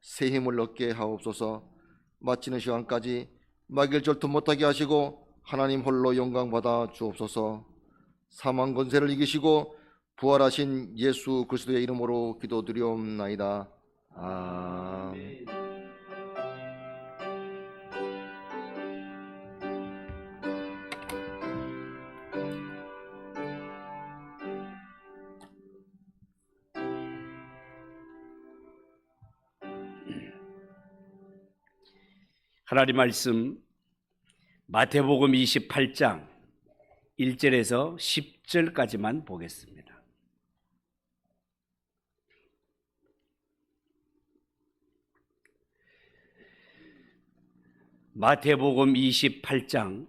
새 힘을 얻게 하옵소서. 마치는 시간까지 마귀를 절투 못하게 하시고 하나님 홀로 영광 받아 주옵소서. 사망 권세를 이기시고 부활하신 예수 그리스도의 이름으로 기도드리옵나이다. 아멘. 하나님 말씀 마태복음 28장 1절에서 10절까지만 보겠습니다. 마태복음 28장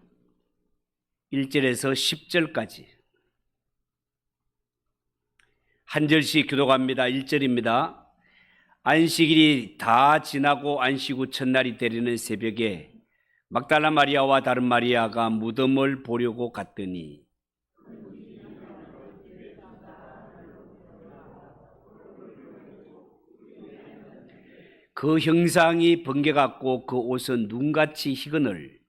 1절에서 10절까지 한 절씩 교독합니다. 1절입니다. 안식일이 다 지나고 안식 후 첫날이 되려는 새벽에 막달라 마리아와 다른 마리아가 무덤을 보려고 갔더니 그 형상이 번개 같고 그 옷은 눈같이 희거늘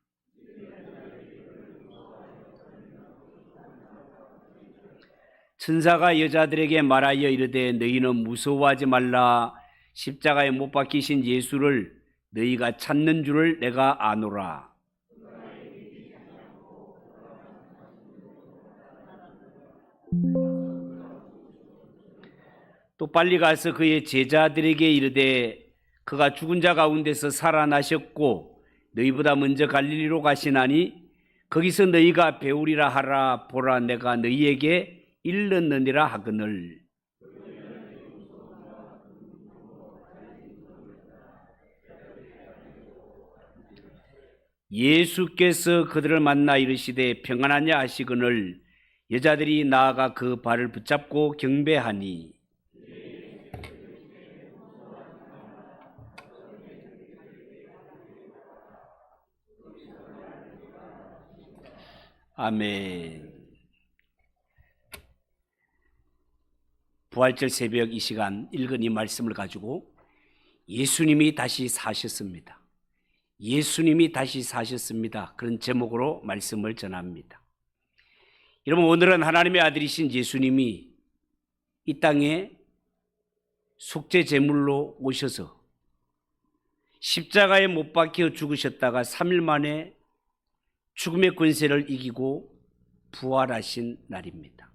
천사가 여자들에게 말하여 이르되 너희는 무서워하지 말라. 십자가에 못 박히신 예수를 너희가 찾는 줄을 내가 아노라. 또 빨리 가서 그의 제자들에게 이르되 그가 죽은 자 가운데서 살아나셨고 너희보다 먼저 갈릴리로 가시나니 거기서 너희가 배우리라 하라. 보라, 내가 너희에게 일렀느니라 하거늘. 예수께서 그들을 만나 이르시되 평안하냐 하시거늘 여자들이 나아가 그 발을 붙잡고 경배하니 아멘. 부활절 새벽 이 시간 읽은 이 말씀을 가지고 예수님이 다시 사셨습니다. 예수님이 다시 사셨습니다. 그런 제목으로 말씀을 전합니다. 여러분, 오늘은 하나님의 아들이신 예수님이 이 땅에 속죄 제물로 오셔서 십자가에 못 박혀 죽으셨다가 3일 만에 죽음의 권세를 이기고 부활하신 날입니다.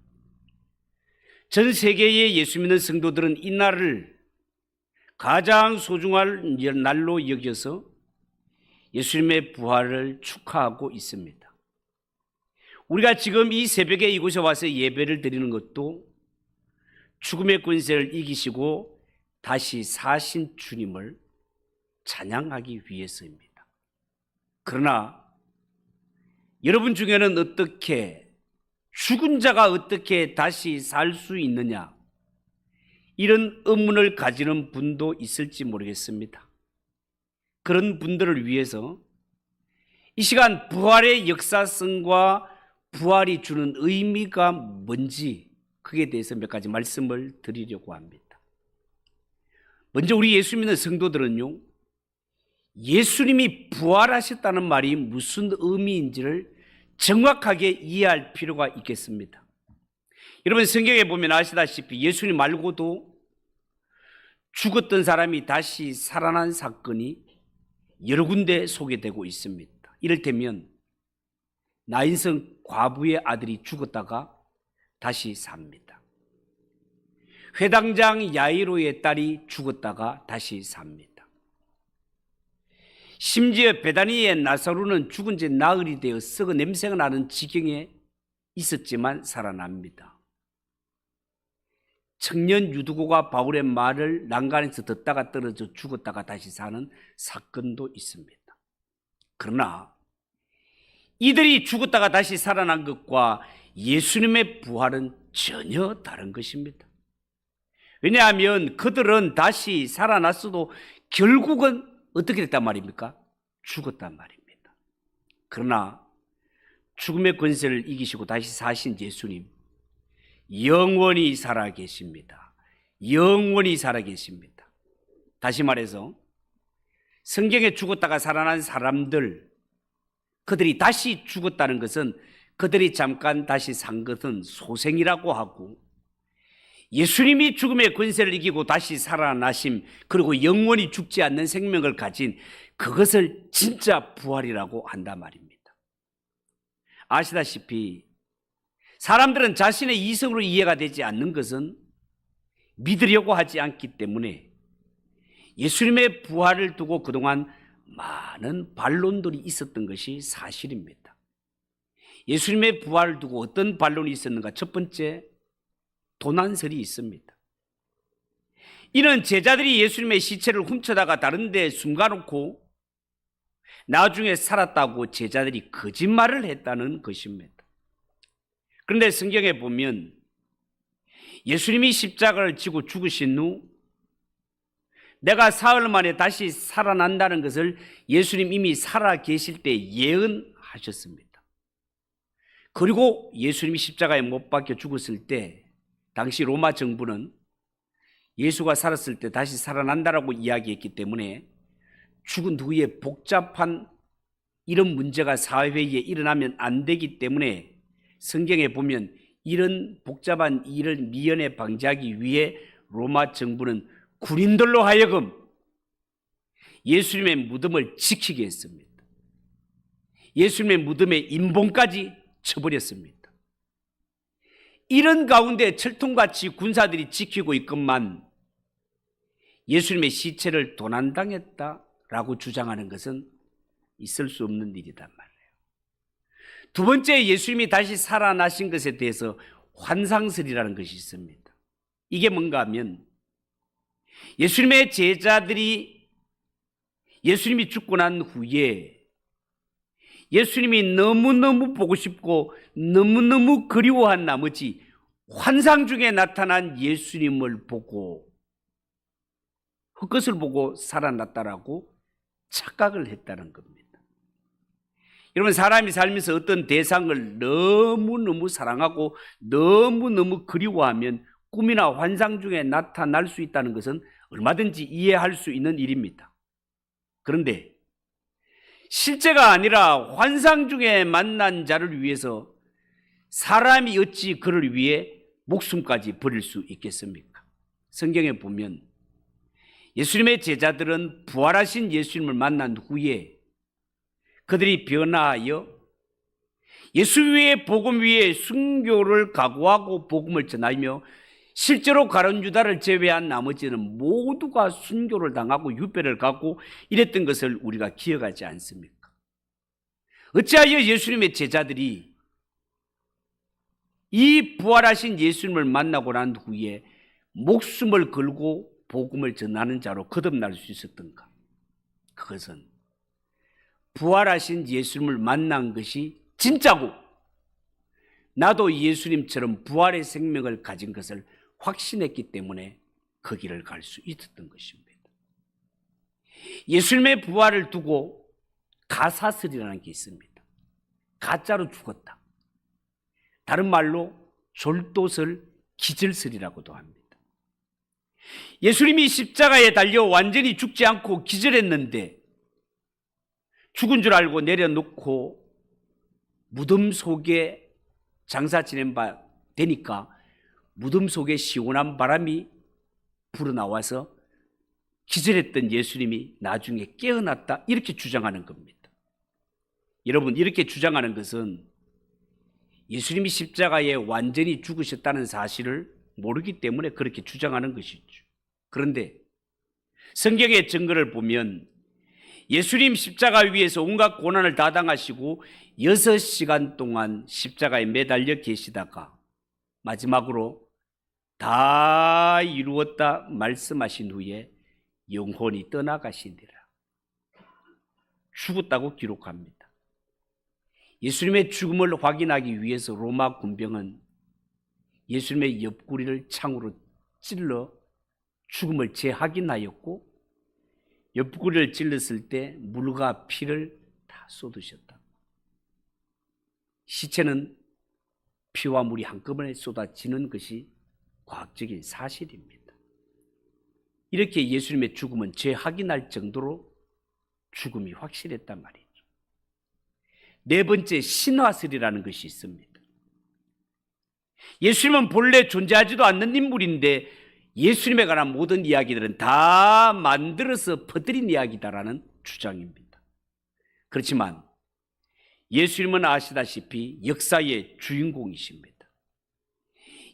전 세계의 예수 믿는 성도들은 이 날을 가장 소중한 날로 여겨서 예수님의 부활을 축하하고 있습니다. 우리가 지금 이 새벽에 이곳에 와서 예배를 드리는 것도 죽음의 권세를 이기시고 다시 사신 주님을 찬양하기 위해서입니다. 그러나 여러분 중에는 어떻게 죽은 자가 어떻게 다시 살 수 있느냐, 이런 의문을 가지는 분도 있을지 모르겠습니다. 그런 분들을 위해서 이 시간 부활의 역사성과 부활이 주는 의미가 뭔지 그에 대해서 몇 가지 말씀을 드리려고 합니다. 먼저 우리 예수 믿는 성도들은요, 예수님이 부활하셨다는 말이 무슨 의미인지를 정확하게 이해할 필요가 있겠습니다. 여러분, 성경에 보면 아시다시피 예수님 말고도 죽었던 사람이 다시 살아난 사건이 여러 군데 소개되고 있습니다. 이를테면 나인성 과부의 아들이 죽었다가 다시 삽니다. 회당장 야이로의 딸이 죽었다가 다시 삽니다. 심지어 베다니의 나사로는 죽은 지 나흘이 되어 썩어 냄새가 나는 지경에 있었지만 살아납니다. 청년 유두고가 바울의 말을 난간에서 듣다가 떨어져 죽었다가 다시 사는 사건도 있습니다. 그러나 이들이 죽었다가 다시 살아난 것과 예수님의 부활은 전혀 다른 것입니다. 왜냐하면 그들은 다시 살아났어도 결국은 어떻게 됐단 말입니까? 죽었단 말입니다. 그러나 죽음의 권세를 이기시고 다시 사신 예수님, 영원히 살아계십니다. 영원히 살아계십니다. 다시 말해서 성경에 죽었다가 살아난 사람들, 그들이 다시 죽었다는 것은 그들이 잠깐 다시 산 것은 소생이라고 하고, 예수님이 죽음의 권세를 이기고 다시 살아나심, 그리고 영원히 죽지 않는 생명을 가진 그것을 진짜 부활이라고 한단 말입니다. 아시다시피 사람들은 자신의 이성으로 이해가 되지 않는 것은 믿으려고 하지 않기 때문에 예수님의 부활을 두고 그동안 많은 반론들이 있었던 것이 사실입니다. 예수님의 부활을 두고 어떤 반론이 있었는가? 첫 번째, 도난설이 있습니다. 이는 제자들이 예수님의 시체를 훔쳐다가 다른 데 숨겨놓고 나중에 살았다고 제자들이 거짓말을 했다는 것입니다. 그런데 성경에 보면 예수님이 십자가를 지고 죽으신 후 내가 사흘 만에 다시 살아난다는 것을 예수님 이미 살아 계실 때 예언하셨습니다. 그리고 예수님이 십자가에 못 박혀 죽었을 때 당시 로마 정부는 예수가 살았을 때 다시 살아난다라고 이야기했기 때문에 죽은 후에 복잡한 이런 문제가 사회에 일어나면 안 되기 때문에 성경에 보면 이런 복잡한 일을 미연에 방지하기 위해 로마 정부는 군인들로 하여금 예수님의 무덤을 지키게 했습니다. 예수님의 무덤에 임봉까지 쳐버렸습니다. 이런 가운데 철통같이 군사들이 지키고 있건만 예수님의 시체를 도난당했다라고 주장하는 것은 있을 수 없는 일이란 말이에요. 두 번째, 예수님이 다시 살아나신 것에 대해서 환상설이라는 것이 있습니다. 이게 뭔가 하면 예수님의 제자들이 예수님이 죽고 난 후에 예수님이 너무너무 보고 싶고 너무너무 그리워한 나머지 환상 중에 나타난 예수님을 보고 헛것을 보고 살아났다라고 착각을 했다는 겁니다. 여러분, 사람이 살면서 어떤 대상을 너무너무 사랑하고 너무너무 그리워하면 꿈이나 환상 중에 나타날 수 있다는 것은 얼마든지 이해할 수 있는 일입니다. 그런데 실제가 아니라 환상 중에 만난 자를 위해서 사람이 어찌 그를 위해 목숨까지 버릴 수 있겠습니까? 성경에 보면 예수님의 제자들은 부활하신 예수님을 만난 후에 그들이 변화하여 예수 위에 복음 위에 순교를 각오하고 복음을 전하며 실제로 가룟 유다를 제외한 나머지는 모두가 순교를 당하고 유배를 가고 이랬던 것을 우리가 기억하지 않습니까? 어찌하여 예수님의 제자들이 이 부활하신 예수님을 만나고 난 후에 목숨을 걸고 복음을 전하는 자로 거듭날 수 있었던가? 그것은 부활하신 예수님을 만난 것이 진짜고 나도 예수님처럼 부활의 생명을 가진 것을 확신했기 때문에 그 길을 갈 수 있었던 것입니다. 예수님의 부활을 두고 가사설이라는 게 있습니다. 가짜로 죽었다. 다른 말로 졸도설, 기절설이라고도 합니다. 예수님이 십자가에 달려 완전히 죽지 않고 기절했는데 죽은 줄 알고 내려놓고 무덤 속에 장사 지낸 바 되니까 무덤 속에 시원한 바람이 불어나와서 기절했던 예수님이 나중에 깨어났다, 이렇게 주장하는 겁니다. 여러분, 이렇게 주장하는 것은 예수님이 십자가에 완전히 죽으셨다는 사실을 모르기 때문에 그렇게 주장하는 것이죠. 그런데 성경의 증거를 보면 예수님 십자가 위에서 온갖 고난을 다 당하시고 6시간 동안 십자가에 매달려 계시다가 마지막으로 다 이루었다 말씀하신 후에 영혼이 떠나가시니라. 죽었다고 기록합니다. 예수님의 죽음을 확인하기 위해서 로마 군병은 예수님의 옆구리를 창으로 찔러 죽음을 재확인하였고 옆구리를 찔렀을 때 물과 피를 다 쏟으셨다. 시체는 피와 물이 한꺼번에 쏟아지는 것이 과학적인 사실입니다. 이렇게 예수님의 죽음은 죄확인할 정도로 죽음이 확실했단 말이죠. 네 번째, 신화설이라는 것이 있습니다. 예수님은 본래 존재하지도 않는 인물인데 예수님에 관한 모든 이야기들은 다 만들어서 퍼뜨린 이야기다라는 주장입니다. 그렇지만 예수님은 아시다시피 역사의 주인공이십니다.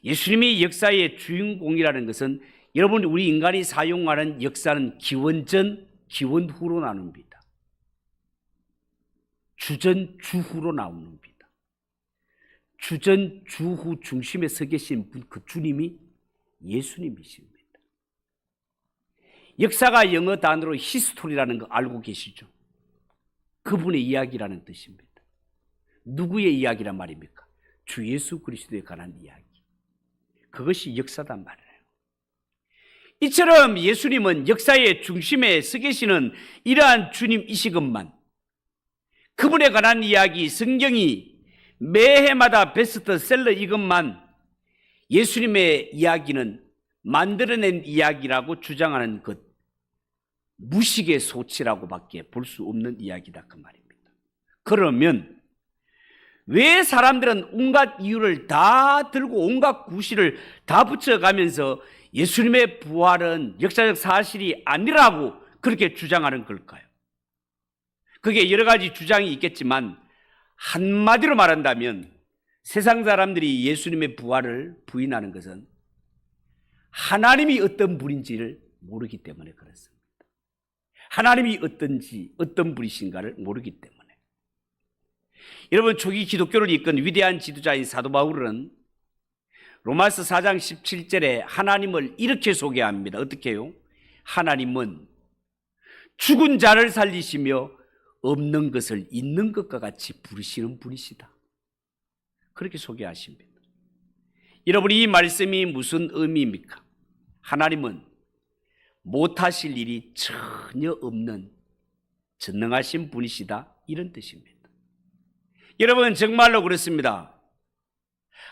예수님이 역사의 주인공이라는 것은 여러분, 우리 인간이 사용하는 역사는 기원전, 기원후로 나눕니다. 주전, 주후로 나옵니다. 주전, 주후 중심에 서 계신 분, 그 주님이 예수님이십니다. 역사가 영어 단어로 히스토리라는 거 알고 계시죠? 그분의 이야기라는 뜻입니다. 누구의 이야기란 말입니까? 주 예수 그리스도에 관한 이야기. 그것이 역사단 말이에요. 이처럼 예수님은 역사의 중심에 서 계시는 이러한 주님이시건만 그분에 관한 이야기, 성경이 매해마다 베스트셀러 이것만 예수님의 이야기는 만들어낸 이야기라고 주장하는 것, 무식의 소치라고밖에 볼 수 없는 이야기다 그 말입니다. 그러면 왜 사람들은 온갖 이유를 다 들고 온갖 구실을 다 붙여가면서 예수님의 부활은 역사적 사실이 아니라고 그렇게 주장하는 걸까요? 그게 여러 가지 주장이 있겠지만 한마디로 말한다면 세상 사람들이 예수님의 부활을 부인하는 것은 하나님이 어떤 분인지를 모르기 때문에 그렇습니다. 하나님이 어떤지, 어떤 분이신가를 모르기 때문에. 여러분, 초기 기독교를 이끈 위대한 지도자인 사도 바울은 로마서 4장 17절에 하나님을 이렇게 소개합니다. 어떻게 해요? 하나님은 죽은 자를 살리시며 없는 것을 있는 것과 같이 부르시는 분이시다. 그렇게 소개하십니다. 여러분, 이 말씀이 무슨 의미입니까? 하나님은 못하실 일이 전혀 없는 전능하신 분이시다, 이런 뜻입니다. 여러분, 정말로 그렇습니다.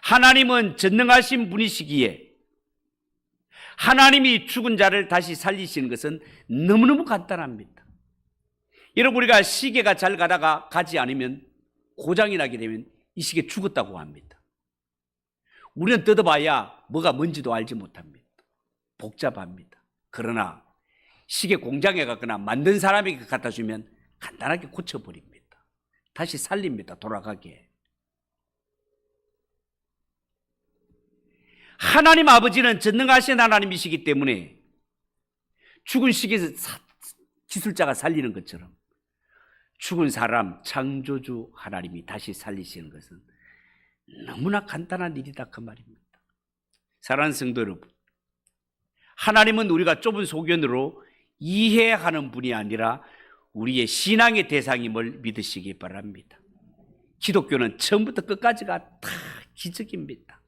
하나님은 전능하신 분이시기에 하나님이 죽은 자를 다시 살리시는 것은 너무너무 간단합니다. 여러분, 우리가 시계가 잘 가다가 가지 않으면 고장이 나게 되면 이 시계 죽었다고 합니다. 우리는 뜯어봐야 뭐가 뭔지도 알지 못합니다. 복잡합니다. 그러나 시계 공장에 갔거나 만든 사람에게 갖다 주면 간단하게 고쳐버립니다. 다시 살립니다. 돌아가게. 하나님 아버지는 전능하신 하나님이시기 때문에 죽은 시계에서 기술자가 살리는 것처럼 죽은 사람 창조주 하나님이 다시 살리시는 것은 너무나 간단한 일이다 그 말입니다. 사랑하는 성도 여러분, 하나님은 우리가 좁은 소견으로 이해하는 분이 아니라 우리의 신앙의 대상임을 믿으시기 바랍니다. 기독교는 처음부터 끝까지가 다 기적입니다.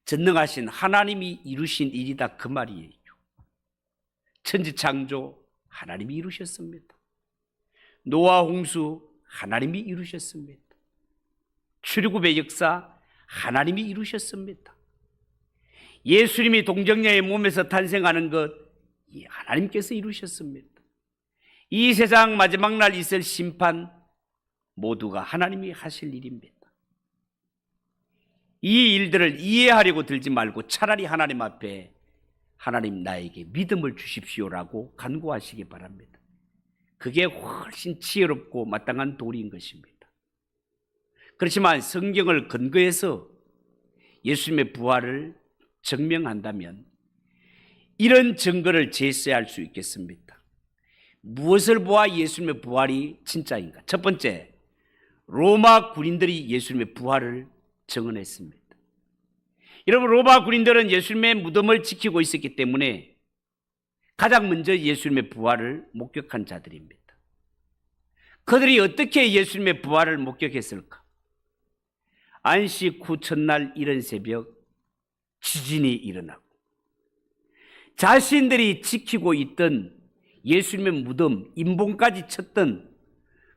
전능하신 하나님이 이루신 일이다 그 말이에요. 천지창조 하나님이 이루셨습니다. 노아 홍수 하나님이 이루셨습니다. 출애굽의 역사 하나님이 이루셨습니다. 예수님이 동정녀의 몸에서 탄생하는 것 하나님께서 이루셨습니다. 이 세상 마지막 날 있을 심판 모두가 하나님이 하실 일입니다. 이 일들을 이해하려고 들지 말고 차라리 하나님 앞에 하나님 나에게 믿음을 주십시오라고 간구하시기 바랍니다. 그게 훨씬 지혜롭고 마땅한 도리인 것입니다. 그렇지만 성경을 근거해서 예수님의 부활을 증명한다면 이런 증거를 제시할 수 있겠습니다. 무엇을 보아 예수님의 부활이 진짜인가? 첫 번째, 로마 군인들이 예수님의 부활을 증언했습니다. 여러분, 로마 군인들은 예수님의 무덤을 지키고 있었기 때문에 가장 먼저 예수님의 부활을 목격한 자들입니다. 그들이 어떻게 예수님의 부활을 목격했을까? 안식 후 첫날 이른 새벽 지진이 일어나고 자신들이 지키고 있던 예수님의 무덤, 임봉까지 쳤던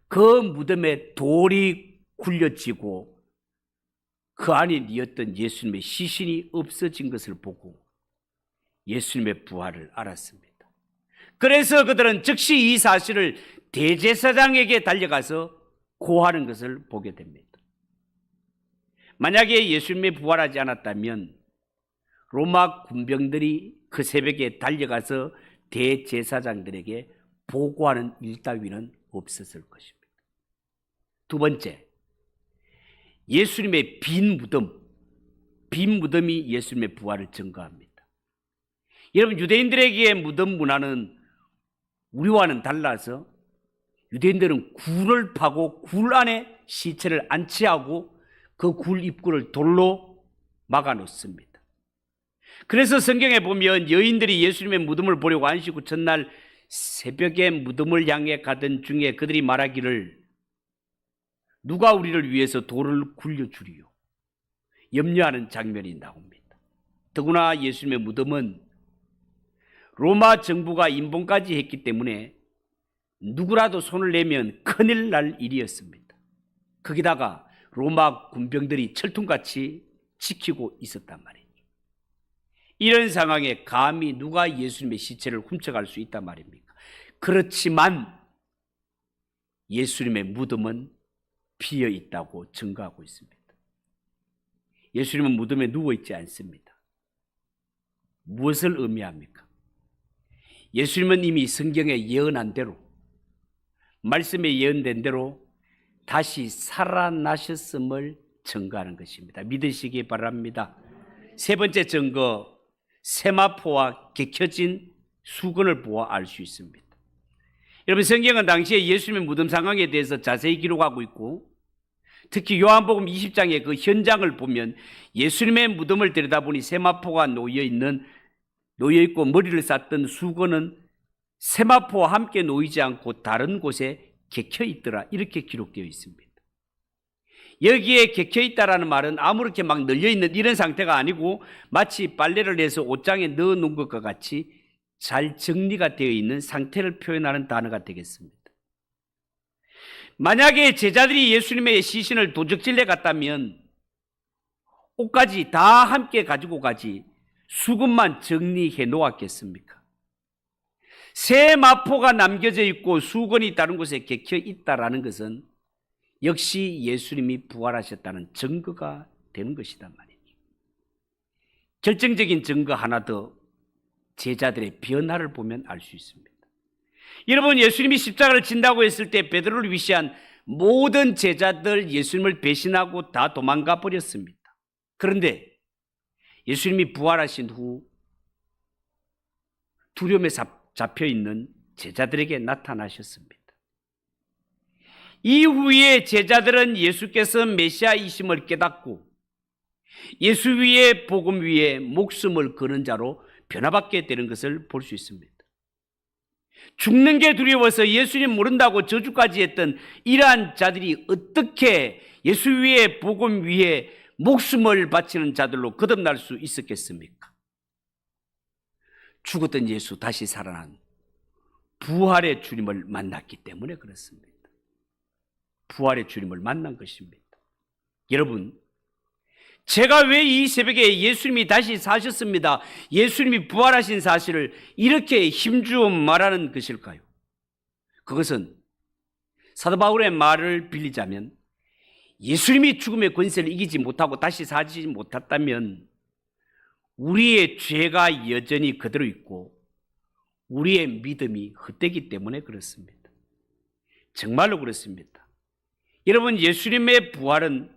그 무덤에 돌이 굴려지고 그 안에 뉘었던 예수님의 시신이 없어진 것을 보고 예수님의 부활을 알았습니다. 그래서 그들은 즉시 이 사실을 대제사장에게 달려가서 고하는 것을 보게 됩니다. 만약에 예수님이 부활하지 않았다면 로마 군병들이 그 새벽에 달려가서 대제사장들에게 보고하는 일 따위는 없었을 것입니다. 두 번째, 예수님의 빈 무덤이 예수님의 부활을 증거합니다. 여러분, 유대인들에게 무덤 문화는 우리와는 달라서 유대인들은 굴을 파고 굴 안에 시체를 안치하고 그 굴 입구를 돌로 막아 놓습니다. 그래서 성경에 보면 여인들이 예수님의 무덤을 보려고 안식 후 첫날 새벽에 무덤을 향해 가던 중에 그들이 말하기를 누가 우리를 위해서 돌을 굴려주리요, 염려하는 장면이 나옵니다. 더구나 예수님의 무덤은 로마 정부가 임봉까지 했기 때문에 누구라도 손을 내면 큰일 날 일이었습니다. 거기다가 로마 군병들이 철통같이 지키고 있었단 말이죠. 이런 상황에 감히 누가 예수님의 시체를 훔쳐갈 수 있단 말입니까? 그렇지만 예수님의 무덤은 비어 있다고 증거하고 있습니다. 예수님은 무덤에 누워 있지 않습니다. 무엇을 의미합니까? 예수님은 이미 성경에 예언한 대로, 말씀에 예언된 대로 다시 살아나셨음을 증거하는 것입니다. 믿으시기 바랍니다. 세 번째 증거, 세마포와 개켜진 수건을 보아 알 수 있습니다. 여러분, 성경은 당시에 예수님의 무덤 상황에 대해서 자세히 기록하고 있고, 특히 요한복음 20장의 그 현장을 보면 예수님의 무덤을 들여다보니 세마포가 놓여있고 머리를 쌌던 수건은 세마포와 함께 놓이지 않고 다른 곳에 개켜 있더라, 이렇게 기록되어 있습니다. 여기에 개켜 있다라는 말은 아무렇게 막 널려 있는 이런 상태가 아니고 마치 빨래를 해서 옷장에 넣어 놓은 것과 같이 잘 정리가 되어 있는 상태를 표현하는 단어가 되겠습니다. 만약에 제자들이 예수님의 시신을 도적질해 갔다면 옷까지 다 함께 가지고 가지 수건만 정리해 놓았겠습니까? 새 마포가 남겨져 있고 수건이 다른 곳에 개켜 있다라는 것은 역시 예수님이 부활하셨다는 증거가 되는 것이단 말이죠. 결정적인 증거 하나 더, 제자들의 변화를 보면 알 수 있습니다. 여러분, 예수님이 십자가를 진다고 했을 때 베드로를 위시한 모든 제자들 예수님을 배신하고 다 도망가 버렸습니다. 그런데 예수님이 부활하신 후 두려움에 잡혀 있는 제자들에게 나타나셨습니다. 이후에 제자들은 예수께서 메시아이심을 깨닫고 예수 위에 복음 위에 목숨을 거는 자로 변화받게 되는 것을 볼 수 있습니다. 죽는 게 두려워서 예수님 모른다고 저주까지 했던 이러한 자들이 어떻게 예수 위에 복음 위에 목숨을 바치는 자들로 거듭날 수 있었겠습니까? 죽었던 예수 다시 살아난 부활의 주님을 만났기 때문에 그렇습니다. 부활의 주님을 만난 것입니다. 여러분, 제가 왜 이 새벽에 예수님이 다시 사셨습니다, 예수님이 부활하신 사실을 이렇게 힘주어 말하는 것일까요? 그것은 사도 바울의 말을 빌리자면 예수님이 죽음의 권세를 이기지 못하고 다시 사지 못했다면 우리의 죄가 여전히 그대로 있고 우리의 믿음이 헛되기 때문에 그렇습니다. 정말로 그렇습니다. 여러분, 예수님의 부활은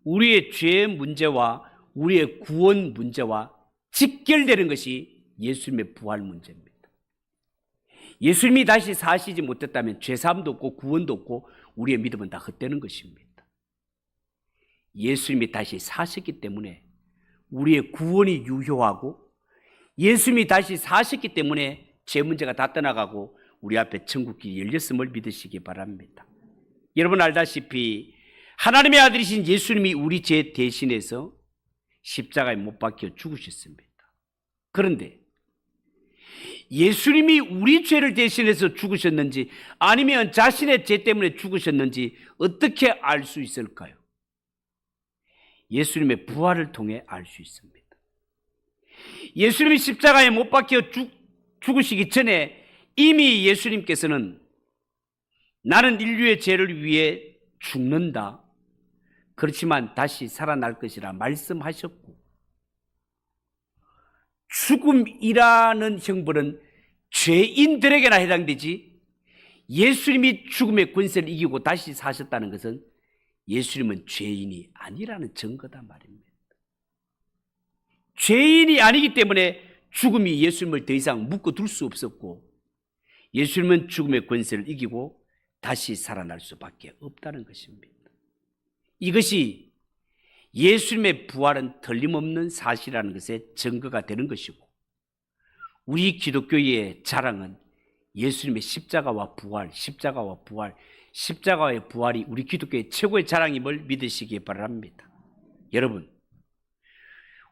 우리의 죄의 문제와 우리의 구원 문제와 직결되는 것이 예수님의 부활 문제입니다. 예수님이 다시 사시지 못했다면 죄사함도 없고 구원도 없고 우리의 믿음은 다 헛되는 것입니다. 예수님이 다시 사셨기 때문에 우리의 구원이 유효하고 예수님이 다시 사셨기 때문에 죄 문제가 다 떠나가고 우리 앞에 천국길이 열렸음을 믿으시기 바랍니다. 여러분 알다시피 하나님의 아들이신 예수님이 우리 죄 대신해서 십자가에 못 박혀 죽으셨습니다. 그런데 예수님이 우리 죄를 대신해서 죽으셨는지 아니면 자신의 죄 때문에 죽으셨는지 어떻게 알 수 있을까요? 예수님의 부활을 통해 알 수 있습니다. 예수님이 십자가에 못 박혀 죽으시기 전에 이미 예수님께서는 나는 인류의 죄를 위해 죽는다. 그렇지만 다시 살아날 것이라 말씀하셨고, 죽음이라는 형벌은 죄인들에게나 해당되지, 예수님이 죽음의 권세를 이기고 다시 사셨다는 것은 예수님은 죄인이 아니라는 증거다 말입니다. 죄인이 아니기 때문에 죽음이 예수님을 더 이상 묶어둘 수 없었고, 예수님은 죽음의 권세를 이기고 다시 살아날 수밖에 없다는 것입니다. 이것이 예수님의 부활은 틀림없는 사실이라는 것에 증거가 되는 것이고, 우리 기독교의 자랑은 예수님의 십자가와 부활, 십자가의 부활이 우리 기독교의 최고의 자랑임을 믿으시기 바랍니다. 여러분,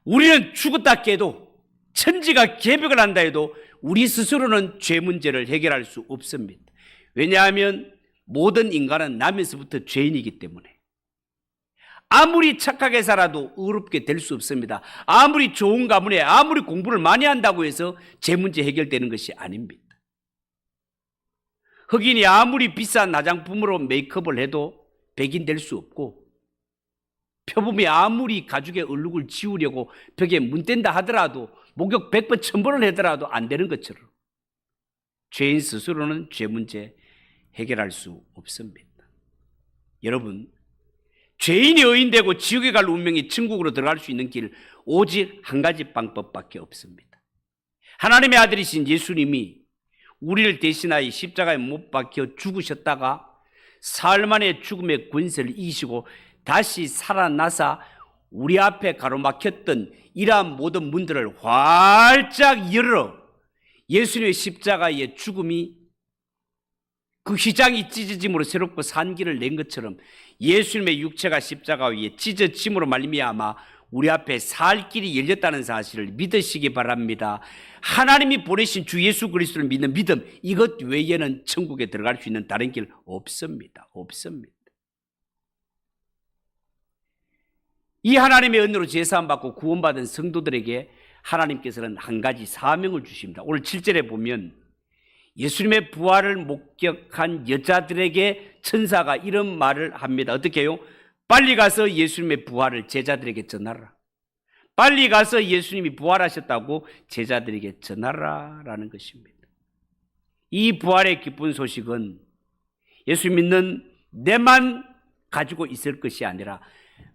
우리는 죽었다 깨도, 천지가 개벽을 한다 해도 우리 스스로는 죄 문제를 해결할 수 없습니다. 왜냐하면 모든 인간은 나면서부터 죄인이기 때문에. 아무리 착하게 살아도 의롭게 될 수 없습니다. 아무리 좋은 가문에 아무리 공부를 많이 한다고 해서 죄 문제 해결되는 것이 아닙니다. 흑인이 아무리 비싼 화장품으로 메이크업을 해도 백인 될 수 없고, 표범이 아무리 가죽의 얼룩을 지우려고 벽에 문댄다 하더라도, 목욕 100번 1000번을 하더라도 안 되는 것처럼 죄인 스스로는 죄 문제 해결할 수 없습니다. 여러분, 죄인이 의인되고 지옥에 갈 운명이 천국으로 들어갈 수 있는 길, 오직 한 가지 방법밖에 없습니다. 하나님의 아들이신 예수님이 우리를 대신하여 십자가에 못 박혀 죽으셨다가 사흘 만에 죽음의 권세를 이기시고 다시 살아나사 우리 앞에 가로막혔던 이러한 모든 문들을 활짝 열어 예수님의 십자가의 죽음이 그 휘장이 찢어짐으로 새롭고 산 길을 낸 것처럼 예수님의 육체가 십자가 위에 찢어짐으로 말미암아 우리 앞에 살 길이 열렸다는 사실을 믿으시기 바랍니다. 하나님이 보내신 주 예수 그리스도를 믿는 믿음, 이것 외에는 천국에 들어갈 수 있는 다른 길 없습니다. 없습니다. 이 하나님의 은혜로 제사함 받고 구원받은 성도들에게 하나님께서는 한 가지 사명을 주십니다. 오늘 7절에 보면 예수님의 부활을 목격한 여자들에게 천사가 이런 말을 합니다. 어떻게 해요? 빨리 가서 예수님의 부활을 제자들에게 전하라. 빨리 가서 예수님이 부활하셨다고 제자들에게 전하라 라는 것입니다. 이 부활의 기쁜 소식은 예수 믿는 내만 가지고 있을 것이 아니라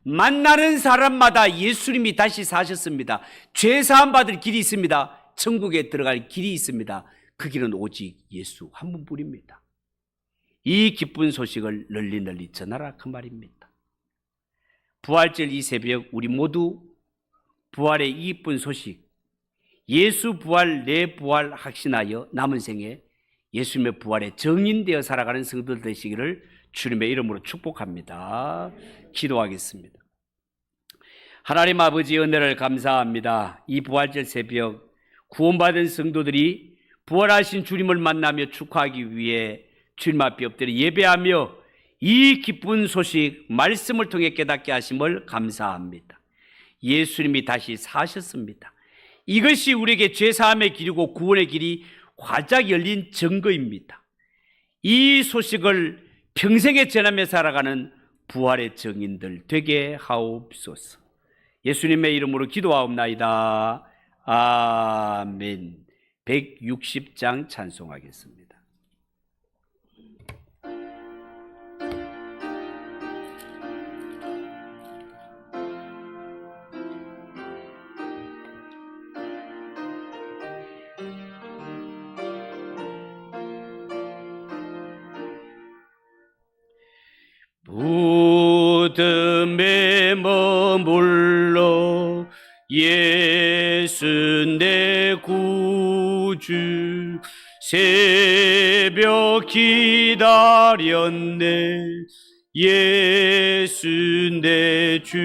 만나는 사람마다 예수님이 다시 사셨습니다. 죄 사함 받을 길이 있습니다. 천국에 들어갈 길이 있습니다. 그 길은 오직 예수 한 분뿐입니다. 이 기쁜 소식을 널리 전하라 그 말입니다. 부활절 이 새벽 우리 모두 부활의 이 기쁜 소식, 예수 부활 내 부활 확신하여 남은 생에 예수님의 부활에 정인되어 살아가는 성도들 되시기를 주님의 이름으로 축복합니다. 기도하겠습니다. 하나님 아버지의 은혜를 감사합니다. 이 부활절 새벽 구원받은 성도들이 부활하신 주님을 만나며 축하하기 위해 주님 앞에 엎드려 예배하며 이 기쁜 소식 말씀을 통해 깨닫게 하심을 감사합니다. 예수님이 다시 사셨습니다. 이것이 우리에게 죄사함의 길이고 구원의 길이 활짝 열린 증거입니다. 이 소식을 평생에 전하며 살아가는 부활의 증인들 되게 하옵소서. 예수님의 이름으로 기도하옵나이다. 아멘. 160장 찬송하겠습니다. 무덤에 머물러 예수 내 구주 새벽 기다렸네 예수 내 주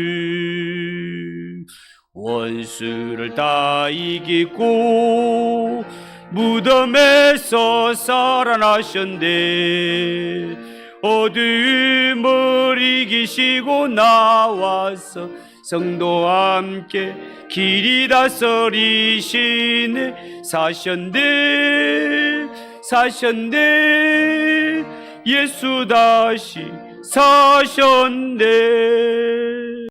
원수를 다 이기고 무덤에서 살아나셨네 어둠을 이기시고 나와서 성도와 함께 길이 다스리시네. 사셨네 예수 다시 사셨네.